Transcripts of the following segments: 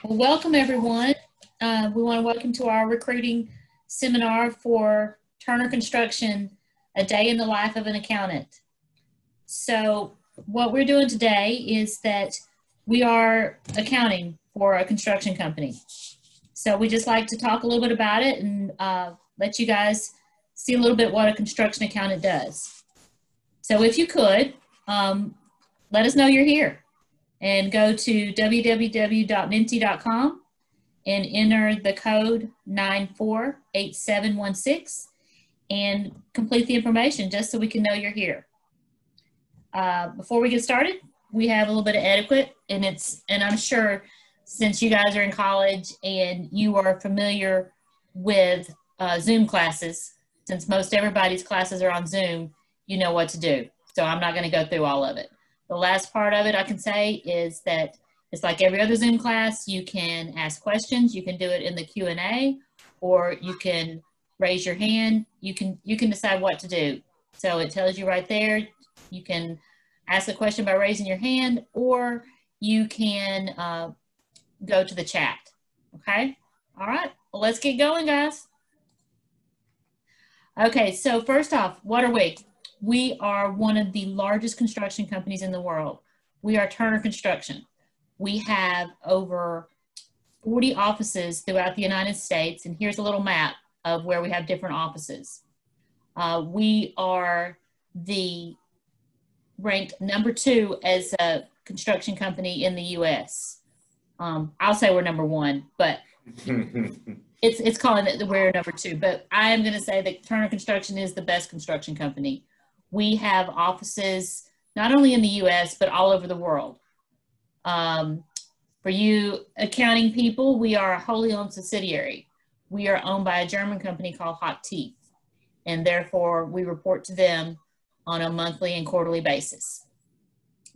Well, welcome everyone. We want to welcome to our recruiting seminar for Turner Construction, a day in the life of an accountant. So what we're doing today is that we are accounting for a construction company. So we just like to talk a little bit about it and let you guys see a little bit what a construction accountant does. So if you could, let us know you're here. And go to www.minty.com and enter the code 948716 and complete the information just so we can know you're here. Before we get started, we have a little bit of etiquette, and I'm sure since you guys are in college and you are familiar with Zoom classes, since most everybody's classes are on Zoom, you know what to do. So I'm not going to go through all of it. The last part of it I can say is that it's like every other Zoom class. You can ask questions. You can do it in the Q&A, or you can raise your hand. You can decide what to do. So it tells you right there. You can ask a question by raising your hand, or you can go to the chat. Okay? All right. Well, let's get going, guys. Okay, so first off, what are we? We are one of the largest construction companies in the world. We are Turner Construction. We have over 40 offices throughout the United States, and here's a little map of where we have different offices. We are ranked number 2 as a construction company in the U.S. I'll say we're number 1, but it's calling it that we're number 2. But I am going to say that Turner Construction is the best construction company. We have offices not only in the U.S., but all over the world. For you accounting people, we are a wholly owned subsidiary. We are owned by a German company called Hot Teeth, and therefore we report to them on a monthly and quarterly basis.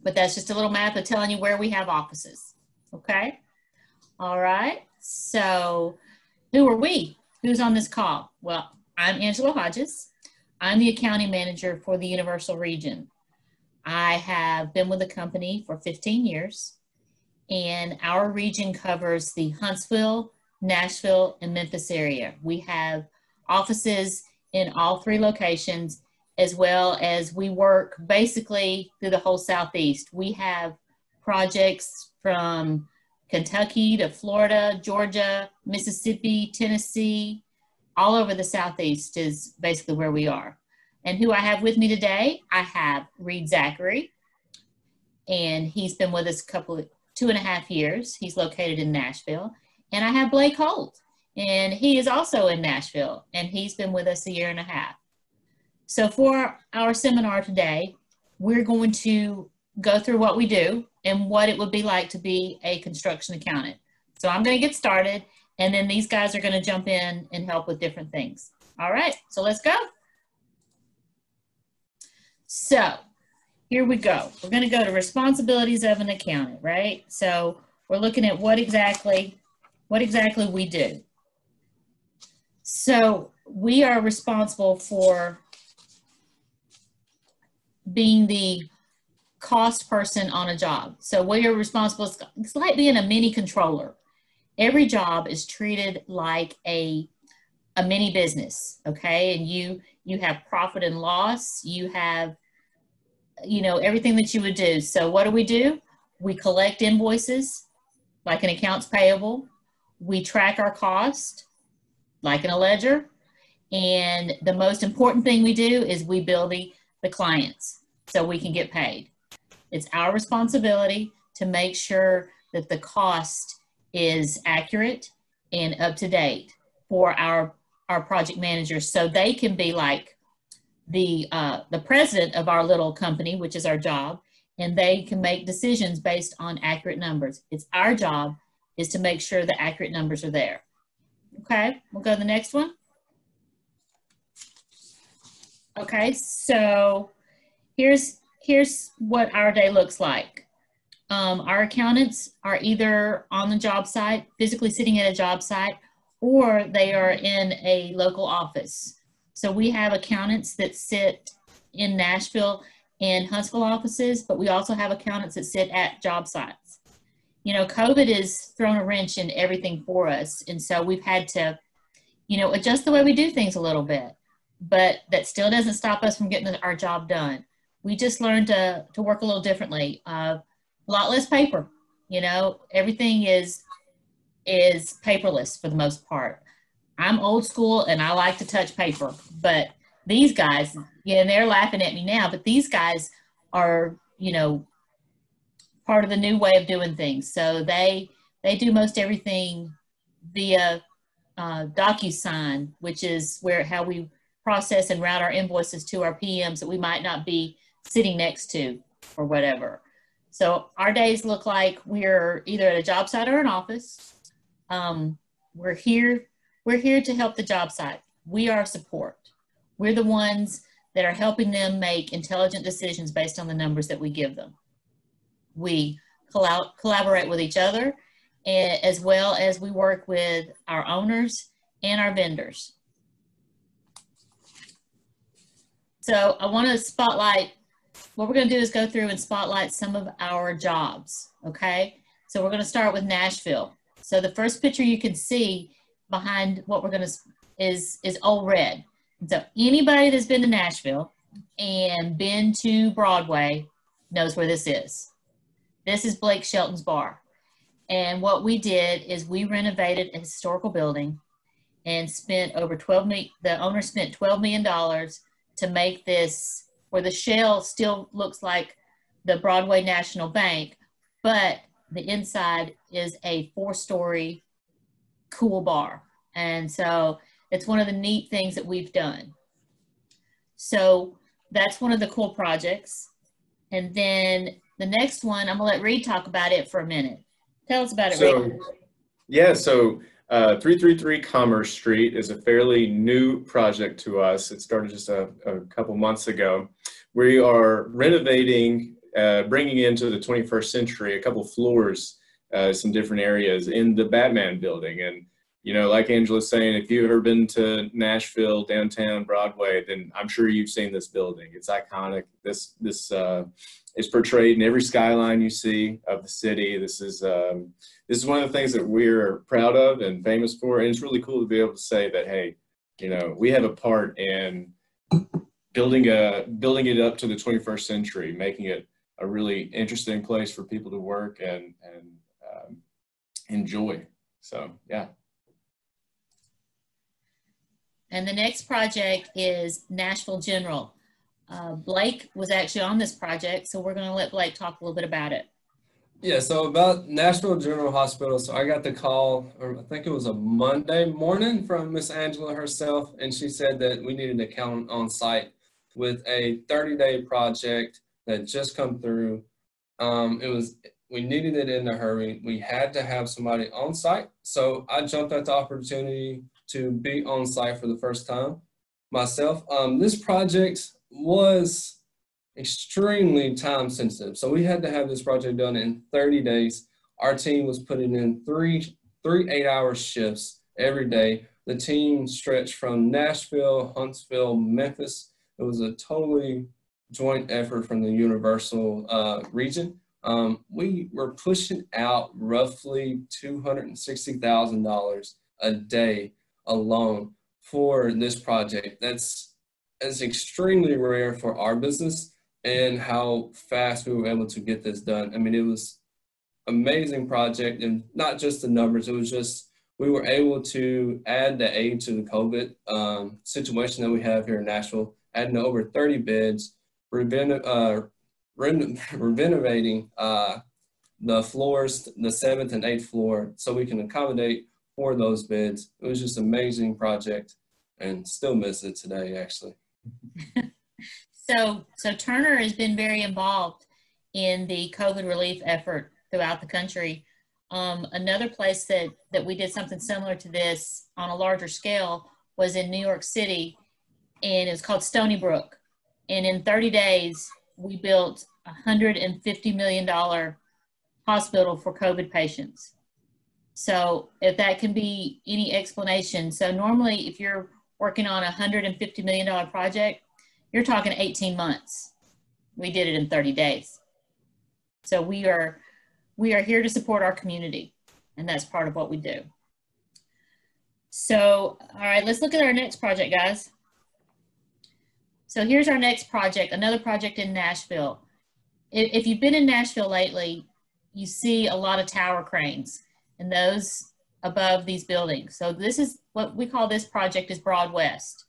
But that's just a little map of telling you where we have offices, okay? All right, so who are we? Who's on this call? Well, I'm Angela Hodges. I'm the accounting manager for the Universal region. I have been with the company for 15 years, and our region covers the Huntsville, Nashville, and Memphis area. We have offices in all 3 locations, as well as we work basically through the whole Southeast. We have projects from Kentucky to Florida, Georgia, Mississippi, Tennessee. All over the Southeast is basically where we are. And who I have with me today, I have Reed Zachary, and he's been with us 2.5 years. He's located in Nashville. And I have Blake Holt, and he is also in Nashville, and he's been with us 1.5 years. So for our seminar today, we're going to go through what we do and what it would be like to be a construction accountant. So I'm going to get started, and then these guys are going to jump in and help with different things. All right, so let's go. So here we go. We're going to go to responsibilities of an accountant, right? So we're looking at what exactly we do. So we are responsible for being the cost person on a job. So we are responsible, it's like being a mini controller. Every job is treated like a mini business, okay? And you have profit and loss. You have, everything that you would do. So what do? We collect invoices, like an accounts payable. We track our cost, like in a ledger. And the most important thing we do is we bill the clients so we can get paid. It's our responsibility to make sure that the cost is accurate and up to date for our project managers, so they can be like the president of our little company, which is our job, and they can make decisions based on accurate numbers. It's our job is to make sure the accurate numbers are there. Okay, we'll go to the next one. Okay, so here's what our day looks like. Our accountants are either on the job site, physically sitting at a job site, or they are in a local office. So we have accountants that sit in Nashville and Huntsville offices, but we also have accountants that sit at job sites. you know, COVID has thrown a wrench in everything for us. And so we've had to, you know, adjust the way we do things a little bit, but that still doesn't stop us from getting our job done. We just learned to work a little differently. A lot less paper, you know, everything is paperless for the most part. I'm old school and I like to touch paper, but these guys, yeah, and they're laughing at me now, but these guys are, you know, part of the new way of doing things. So they do most everything via DocuSign, which is how we process and route our invoices to our PMs that we might not be sitting next to or whatever. So our days look like we're either at a job site or an office. We're here to help the job site. We are support. We're the ones that are helping them make intelligent decisions based on the numbers that we give them. We collaborate with each other, as well as we work with our owners and our vendors. So I want to spotlight, what we're going to do is go through and spotlight some of our jobs, okay? So we're going to start with Nashville. So the first picture you can see behind what we're going to is Old Red. So anybody that's been to Nashville and been to Broadway knows where this is. This is Blake Shelton's bar. And what we did is we renovated a historical building and spent over the owner spent $12 million to make this, where the shell still looks like the Broadway National Bank, but the inside is a 4-story cool bar. And so it's one of the neat things that we've done. So that's one of the cool projects. And then the next one, I'm gonna let Reed talk about it for a minute. Tell us about it, Reed. Yeah, so 333 Commerce Street is a fairly new project to us. It started just a couple months ago. We are renovating, bringing into the 21st century a couple floors, some different areas in the Batman building. And, you know, like Angela's saying, if you've ever been to Nashville, downtown Broadway, then I'm sure you've seen this building. It's iconic. This is portrayed in every skyline you see of the city. This is one of the things that we're proud of and famous for. And it's really cool to be able to say that, hey, you know, we have a part in building it up to the 21st century, making it a really interesting place for people to work and enjoy. So, yeah. And the next project is Nashville General. Blake was actually on this project, so we're going to let Blake talk a little bit about it. Yeah, so about Nashville General Hospital, so I got the call, or I think it was a Monday morning, from Miss Angela herself, and she said that we needed an accountant on site with a 30-day project that just come through. We needed it in a hurry. We had to have somebody on site, so I jumped at the opportunity to be on site for the first time myself. This project was extremely time sensitive. So we had to have this project done in 30 days. Our team was putting in three 8-hour shifts every day. The team stretched from Nashville, Huntsville, Memphis. It was a totally joint effort from the Universal region. We were pushing out roughly $260,000 a day alone for this project. That's extremely rare for our business and how fast we were able to get this done. I mean, it was amazing project, and not just the numbers, it was just, we were able to add the aid to the COVID situation that we have here in Nashville, adding over 30 beds, renovating the floors, the 7th and 8th floor, so we can accommodate for those beds. It was just an amazing project, and still miss it today, actually. So Turner has been very involved in the COVID relief effort throughout the country. Another place that we did something similar to this on a larger scale was in New York City, and it was called Stony Brook. And in 30 days, we built a $150 million hospital for COVID patients. So if that can be any explanation. So normally if you're working on a $150 million project, you're talking 18 months. We did it in 30 days. So we are we are here to support our community, and that's part of what we do. So, all right, let's look at our next project, guys. So here's our next project, another project in Nashville. If you've been in Nashville lately, you see a lot of tower cranes and those above these buildings. So this is what we call this project is Broad West.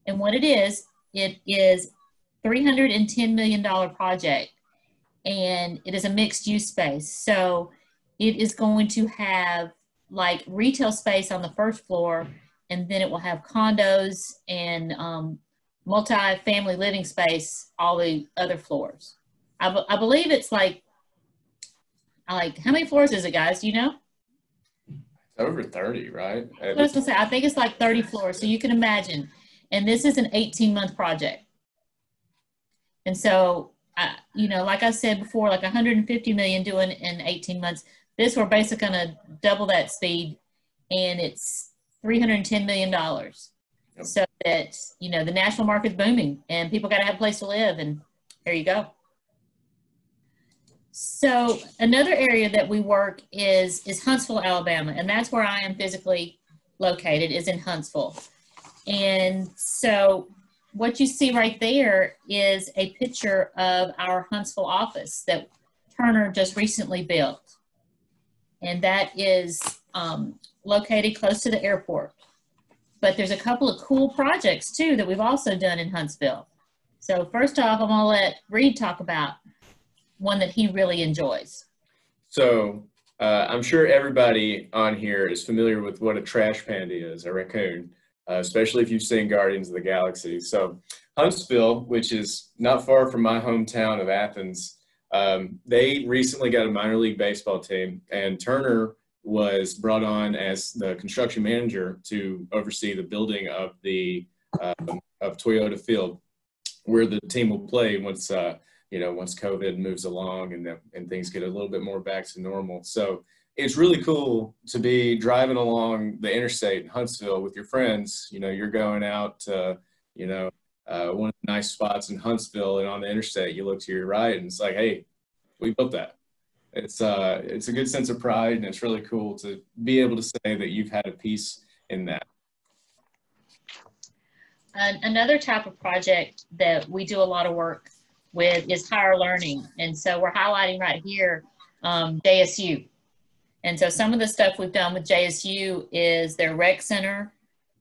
And what it is $310 million project, and it is a mixed use space. So it is going to have like retail space on the first floor, and then it will have condos and multi-family living space all the other floors. I believe it's like how many floors is it, guys? Do you know? It's over 30, right? I was gonna say, I think it's like 30 floors. So you can imagine, and this is an 18-month project. And so, you know, like I said before, like 150 million doing in 18 months. This, we're basically gonna double that speed, and it's $310 million. Yep. So that, you know, the national market's booming and people got to have a place to live, and there you go. So another area that we work is Huntsville, Alabama, and that's where I am physically located, is in Huntsville. And so what you see right there is a picture of our Huntsville office that Turner just recently built. And that is located close to the airport. But there's a couple of cool projects too that we've also done in Huntsville. So first off, I'm gonna let Reed talk about one that he really enjoys. So I'm sure everybody on here is familiar with what a trash panda is, a raccoon, especially if you've seen Guardians of the Galaxy. So Huntsville, which is not far from my hometown of Athens, they recently got a minor league baseball team, and Turner was brought on as the construction manager to oversee the building of the of Toyota Field, where the team will play once you know, once COVID moves along and things get a little bit more back to normal. So it's really cool to be driving along the interstate in Huntsville with your friends. You know, you're going out to, you know, one of the nice spots in Huntsville, and on the interstate, you look to your right and it's like, hey, we built that. It's a good sense of pride, and it's really cool to be able to say that you've had a piece in that. Another type of project that we do a lot of work with is higher learning. And so we're highlighting right here JSU. And so some of the stuff we've done with JSU is their rec center,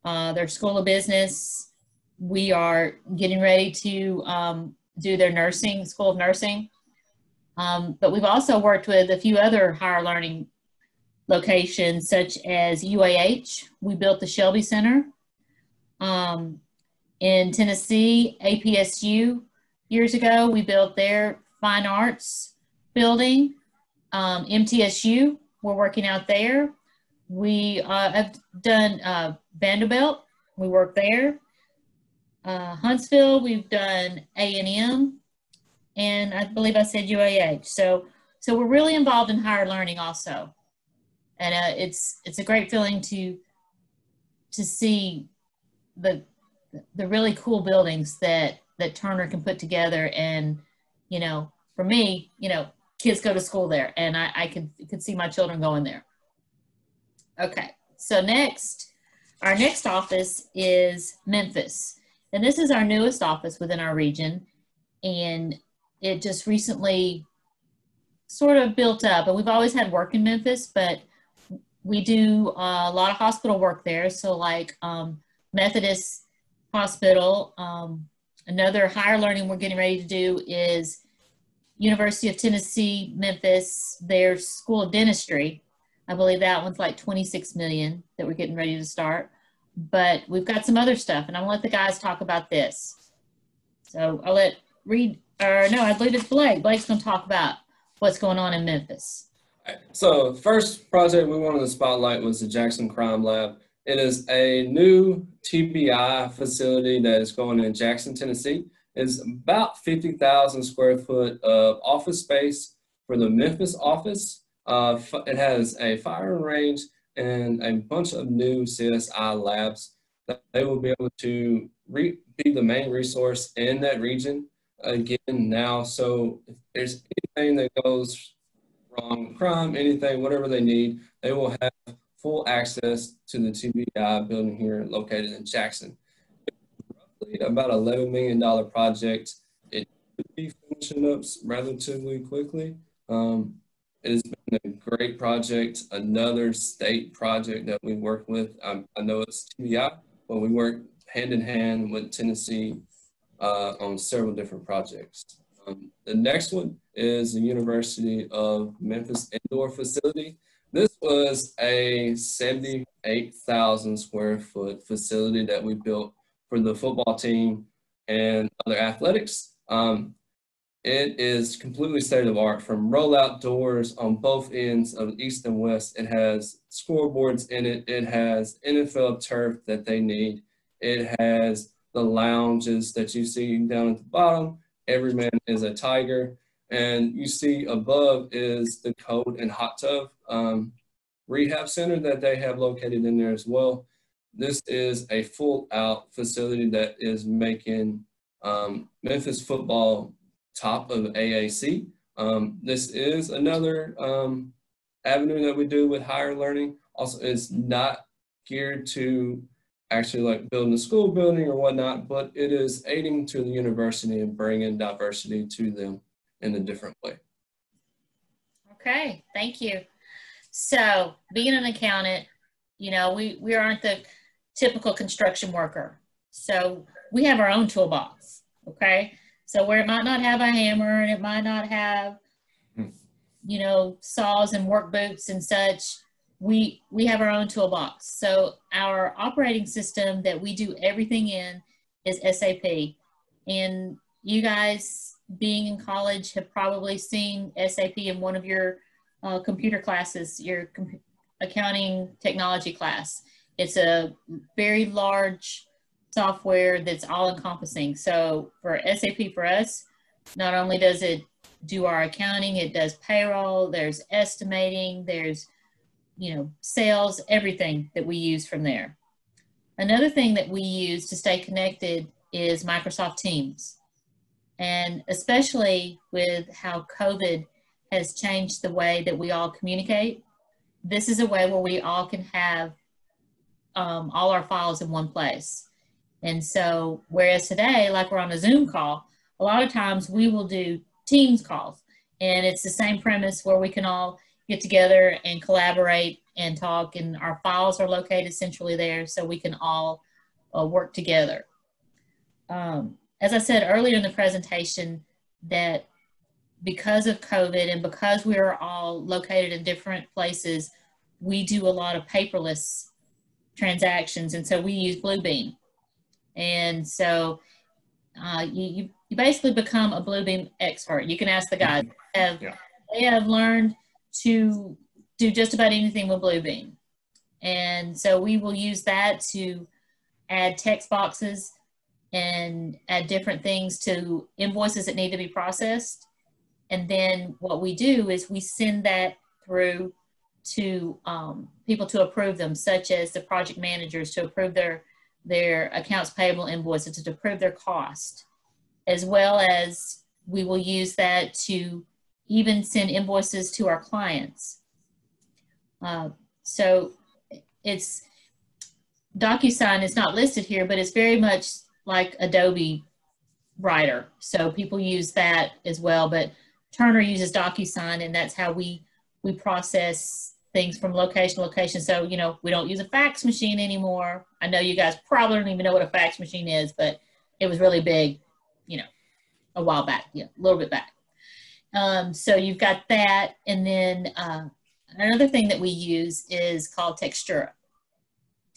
their School of Business. We are getting ready to do their nursing, School of Nursing. But we've also worked with a few other higher learning locations, such as UAH. We built the Shelby Center. In Tennessee, APSU, years ago, we built their fine arts building. MTSU, we're working out there. We have done Vanderbilt, we work there. Huntsville, we've done A&M, and I believe I said UAH. So we're really involved in higher learning also. And it's a great feeling to see the really cool buildings that Turner can put together. And, you know, for me, you know, kids go to school there, and I could see my children going there. Okay, so our next office is Memphis. And this is our newest office within our region. And it just recently sort of built up. And we've always had work in Memphis, but we do a lot of hospital work there. So like Methodist Hospital. Another higher learning we're getting ready to do is University of Tennessee, Memphis, their School of Dentistry. I believe that one's like 26 million that we're getting ready to start. But we've got some other stuff, and I'm gonna let the guys talk about this. So I'll let Reed, or no, I believe it's Blake. Blake's gonna talk about what's going on in Memphis. So first project we wanted to spotlight was the Jackson Crime Lab. It is a new TBI facility that is going in Jackson, Tennessee. It's about 50,000 square foot of office space for the Memphis office. It has a firing range and a bunch of new CSI labs that they will be able to be the main resource in that region again now. So if there's anything that goes wrong crime, anything, whatever they need, they will have full access to the TBI building here located in Jackson. Roughly about $11 million project. It should be finishing up relatively quickly. It has been a great project, another state project that we work with. I know it's TBI, but we work hand in hand with Tennessee on several different projects. The next one is the University of Memphis indoor facility. This was a 78,000 square foot facility that we built for the football team and other athletics. It is completely state of the art, from rollout doors on both ends of east and west. It has scoreboards in it. It has NFL turf that they need. It has the lounges that you see down at the bottom. Every man is a tiger. And you see above is the cold and hot tub rehab center that they have located in there as well. This is a full out facility that is making Memphis football top of AAC. This is another avenue that we do with higher learning. Also, it's not geared to actually like building a school building or whatnot, but it is aiding to the university and bringing diversity to them in a different way. Okay, thank you. So being an accountant, you know, we aren't the typical construction worker. So we have our own toolbox, okay? So where it might not have a hammer and it might not have, you know, saws and work boots and such, we have our own toolbox. So our operating system that we do everything in is SAP. And you guys being in college have probably seen SAP in one of your computer classes, your accounting technology class. It's a very large software that's all encompassing. So for SAP for us, not only does it do our accounting, it does payroll, there's estimating, there's, you know, sales, everything that we use from there. Another thing that we use to stay connected is Microsoft Teams. And especially with how COVID has changed the way that we all communicate, this is a way where we all can have all our files in one place. And so, whereas today, like we're on a Zoom call, a lot of times we will do Teams calls. And it's the same premise where we can all get together and collaborate and talk, and our files are located centrally there so we can all work together. As I said earlier in the presentation, that because of COVID and because we are all located in different places, we do a lot of paperless transactions, and so we use Bluebeam. And so you basically become a Bluebeam expert. You can ask the guys. They have learned to do just about anything with Bluebeam. And so we will use that to add text boxes and add different things to invoices that need to be processed. And then what we do is we send that through to people to approve them, such as the project managers to approve their accounts payable invoices, to approve their cost, as well as we will use that to even send invoices to our clients. So it's DocuSign is not listed here, but it's very much like Adobe Writer. So people use that as well, but Turner uses DocuSign, and that's how we process things from location to location. So, you know, we don't use a fax machine anymore. I know you guys probably don't even know what a fax machine is, but it was really big, you know, a while back, a little bit back. So you've got that. And then another thing that we use is called Textura.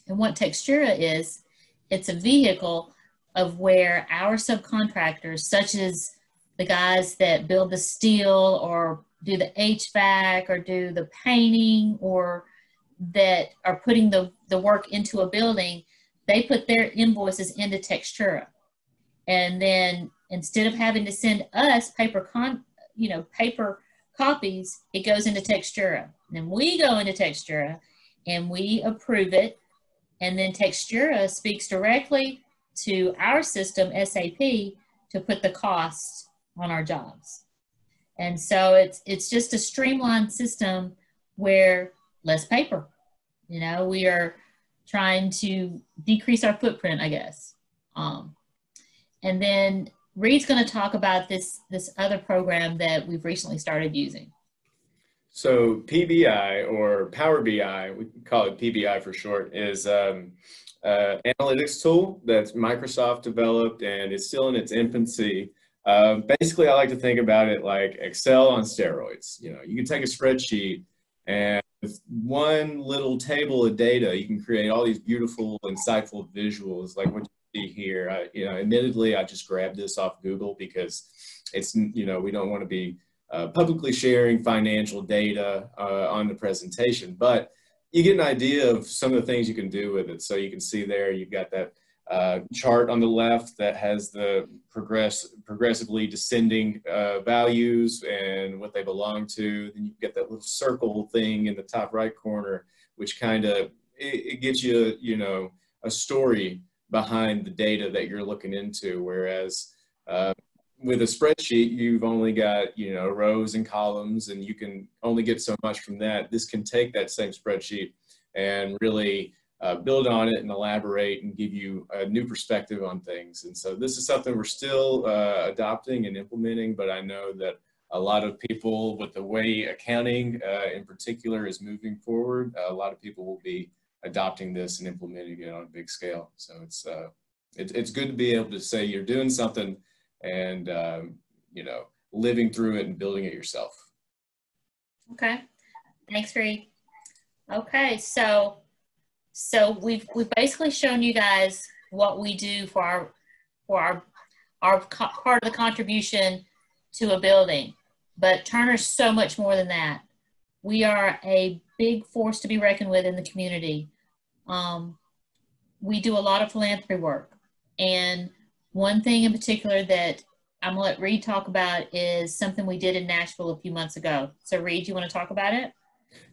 And what Textura is, it's a vehicle of where our subcontractors, such as the guys that build the steel or do the HVAC or do the painting or that are putting the work into a building, they put their invoices into Textura. And then instead of having to send us paper copies, it goes into Textura. And then we go into Textura and we approve it. And then Textura speaks directly to our system, SAP, to put the cost on our jobs. And so it's just a streamlined system where less paper. You know, we are trying to decrease our footprint, I guess. And then Reed's going to talk about this other program that we've recently started using. So PBI, or Power BI, we call it PBI for short, is analytics tool that's Microsoft developed, and it's still in its infancy. Basically, I like to think about it like Excel on steroids. You know, you can take a spreadsheet, and with one little table of data, you can create all these beautiful, insightful visuals like what you see here. You know, admittedly, I just grabbed this off Google because it's, you know, we don't want to be publicly sharing financial data on the presentation, but you get an idea of some of the things you can do with it. So you can see there, you've got that chart on the left that has the progressively descending values and what they belong to. Then you get that little circle thing in the top right corner, which kind of, it gives you, you know, a story behind the data that you're looking into. Whereas with a spreadsheet, you've only got, you know, rows and columns, and you can only get so much from that. This can take that same spreadsheet and really build on it and elaborate and give you a new perspective on things. And so this is something we're still adopting and implementing, but I know that a lot of people, with the way accounting in particular is moving forward, a lot of people will be adopting this and implementing it on a big scale. So it's good to be able to say you're doing something and you know, living through it and building it yourself. Okay, thanks, Reed. Okay, so we've basically shown you guys what we do for our part of the contribution to a building, but Turner's so much more than that. We are a big force to be reckoned with in the community. We do a lot of philanthropy work, and one thing in particular that I'm gonna let Reed talk about is something we did in Nashville a few months ago. So Reed, you want to talk about it?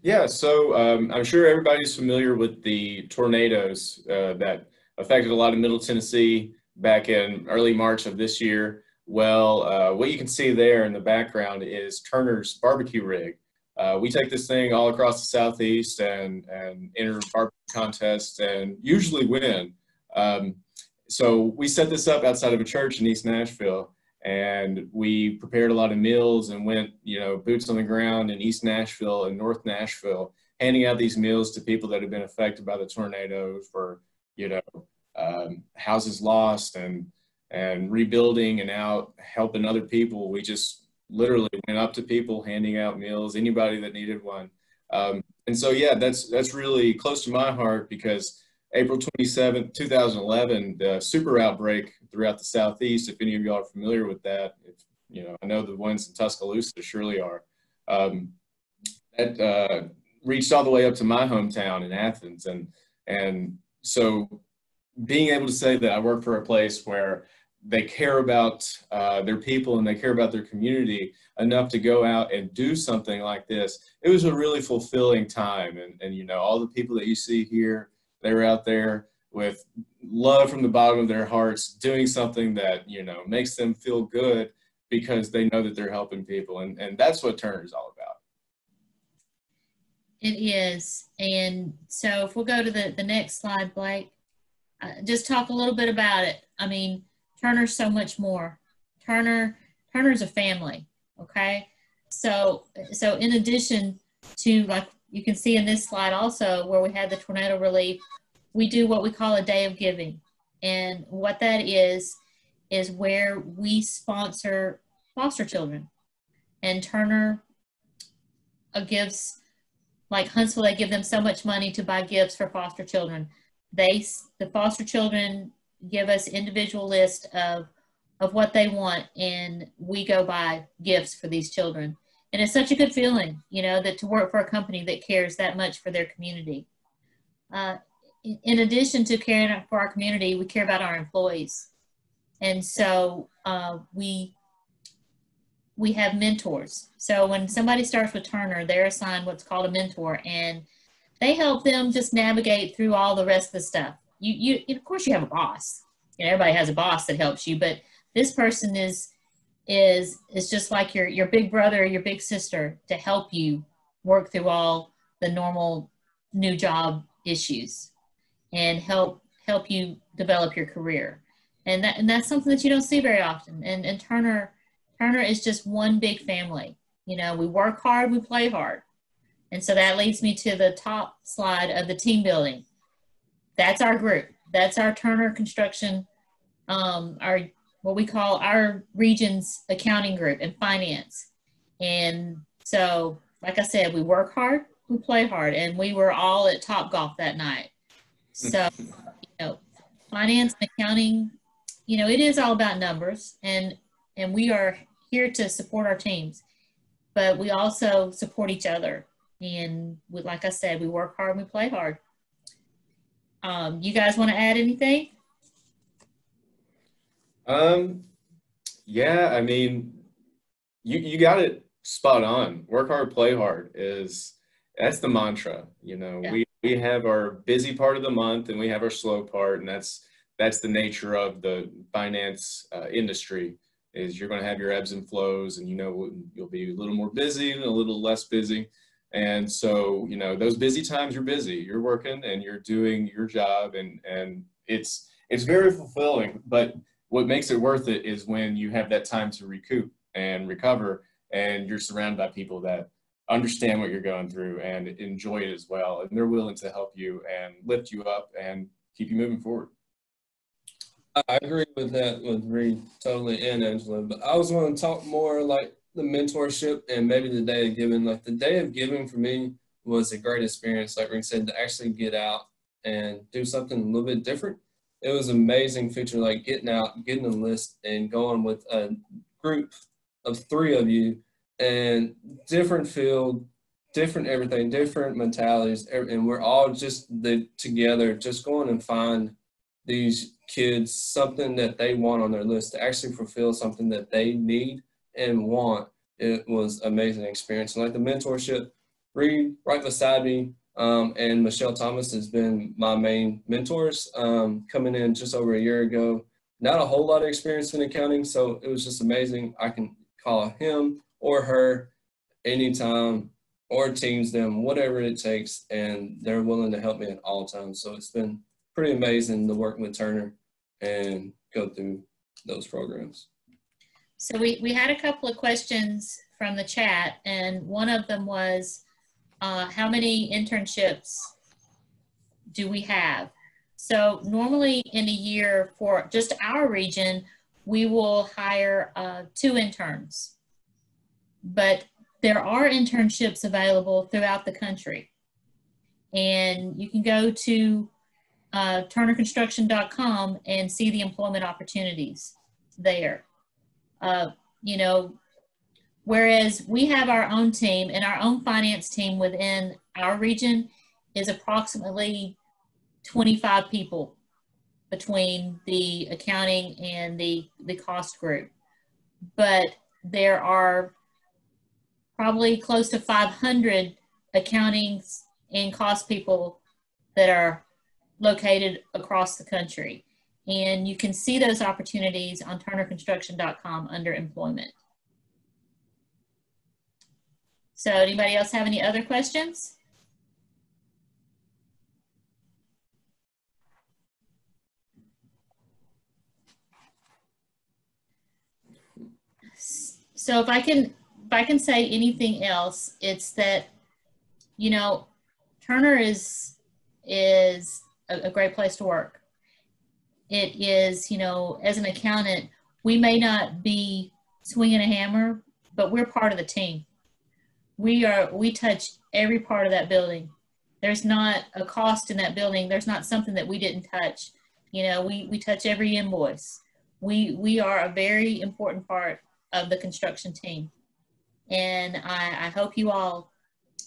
Yeah, so I'm sure everybody's familiar with the tornadoes that affected a lot of Middle Tennessee back in early March of this year. Well, what you can see there in the background is Turner's barbecue rig. We take this thing all across the Southeast and enter barbecue contests and usually win. So we set this up outside of a church in East Nashville, and we prepared a lot of meals and went, you know, boots on the ground in East Nashville and North Nashville, handing out these meals to people that have been affected by the tornadoes, for, you know, houses lost and rebuilding and out helping other people. We just literally went up to people, handing out meals, anybody that needed one. And so, yeah, that's really close to my heart, because April 27th, 2011, the super outbreak throughout the Southeast, if any of y'all are familiar with that, you know, I know the ones in Tuscaloosa surely are, that reached all the way up to my hometown in Athens. And so being able to say that I work for a place where they care about their people and they care about their community enough to go out and do something like this, it was a really fulfilling time. And you know, all the people that you see here, they were out there with love from the bottom of their hearts, doing something that, you know, makes them feel good because they know that they're helping people. And that's what Turner's all about. It is. And so if we'll go to the next slide, Blake, just talk a little bit about it. I mean, Turner's so much more. Turner's a family, okay? So in addition to, like you can see in this slide also, where we had the tornado relief, we do what we call a day of giving. And what that is where we sponsor foster children. And Turner gives, like Huntsville, they give them so much money to buy gifts for foster children. The foster children give us individual list of what they want, and we go buy gifts for these children. And it's such a good feeling, you know, that to work for a company that cares that much for their community. In addition to caring for our community, we care about our employees. And so we have mentors. So when somebody starts with Turner, they're assigned what's called a mentor, and they help them just navigate through all the rest of the stuff. You of course you have a boss. You know, everybody has a boss that helps you, but this person is is just like your big brother or your big sister to help you work through all the normal new job issues and help you develop your career. And that's something that you don't see very often. And Turner is just one big family. You know, we work hard, we play hard. And so that leads me to the top slide of the team building. That's our group. That's our Turner Construction, our what we call our region's accounting group and finance. And so, like I said, we work hard, we play hard, and we were all at Topgolf that night. So, you know, finance and accounting, you know, it is all about numbers, and we are here to support our teams, but we also support each other. And we, like I said, we work hard and we play hard. You guys want to add anything? Yeah, I mean, you got it spot on. Work hard, play hard that's the mantra. You know, Yeah. we have our busy part of the month and we have our slow part, and that's the nature of the finance industry. Is you're going to have your ebbs and flows, and you know you'll be a little more busy and a little less busy. And so, you know, those busy times, you're busy, you're working and you're doing your job, and it's very fulfilling. But what makes it worth it is when you have that time to recoup and recover, and you're surrounded by people that understand what you're going through and enjoy it as well. And they're willing to help you and lift you up and keep you moving forward. I agree with that with Reed totally and Angela, but I was going to talk more like the mentorship and maybe the day of giving. Like the day of giving for me was a great experience, like Reed said, to actually get out and do something a little bit different. It was an amazing feature, like getting out, getting a list and going with a group of 3 of you and different field, different everything, different mentalities, and we're all just together, just going and find these kids something that they want on their list to actually fulfill something that they need and want. It was an amazing experience. And like the mentorship, Reed right beside me, and Michelle Thomas has been my main mentors, coming in just over a year ago. Not a whole lot of experience in accounting, so it was just amazing. I can call him or her anytime or teams them, whatever it takes, and they're willing to help me at all times. So it's been pretty amazing to work with Turner and go through those programs. So we had a couple of questions from the chat, and one of them was, how many internships do we have? So normally in a year for just our region, we will hire 2 interns, but there are internships available throughout the country. And you can go to turnerconstruction.com and see the employment opportunities there. You know, whereas we have our own team, and our own finance team within our region is approximately 25 people between the accounting and the cost group. But there are probably close to 500 accounting and cost people that are located across the country. And you can see those opportunities on turnerconstruction.com under employment. So anybody else have any other questions? So if I can say anything else, it's that, you know, Turner is a great place to work. It is, you know, as an accountant, we may not be swinging a hammer, but we're part of the team. We touch every part of that building. There's not a cost in that building. There's not something that we didn't touch. You know, we touch every invoice. We are a very important part of the construction team. And I hope you all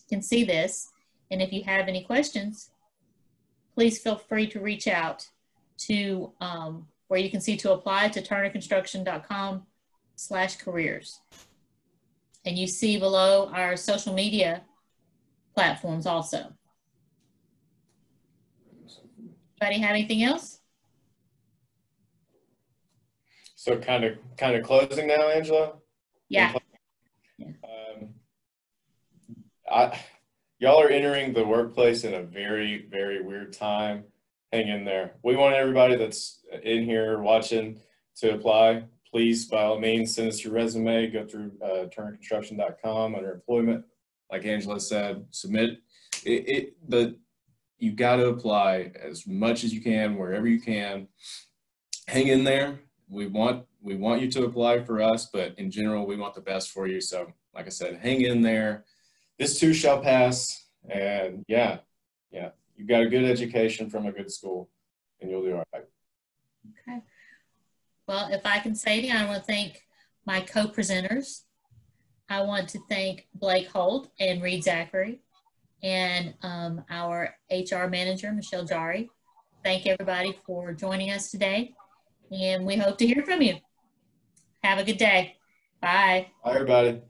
can see this. And if you have any questions, please feel free to reach out to where you can see to apply to turnerconstruction.com/careers. And you see below our social media platforms also. Anybody have anything else? So kind of closing now, Angela? Yeah. Y'all are entering the workplace in a very, very weird time. Hang in there. We want everybody that's in here watching to apply. Please, by all means, send us your resume. Go through turnerconstruction.com under employment. Like Angela said, submit it. But you got to apply as much as you can, wherever you can. Hang in there. We want you to apply for us, but in general, we want the best for you. So, like I said, hang in there. This too shall pass. And yeah, you got a good education from a good school, and you'll do all right. Okay. Well, if I can say anything, I want to thank my co-presenters. I want to thank Blake Holt and Reed Zachary, and our HR manager, Michelle Jari. Thank everybody for joining us today, and we hope to hear from you. Have a good day. Bye. Bye, everybody.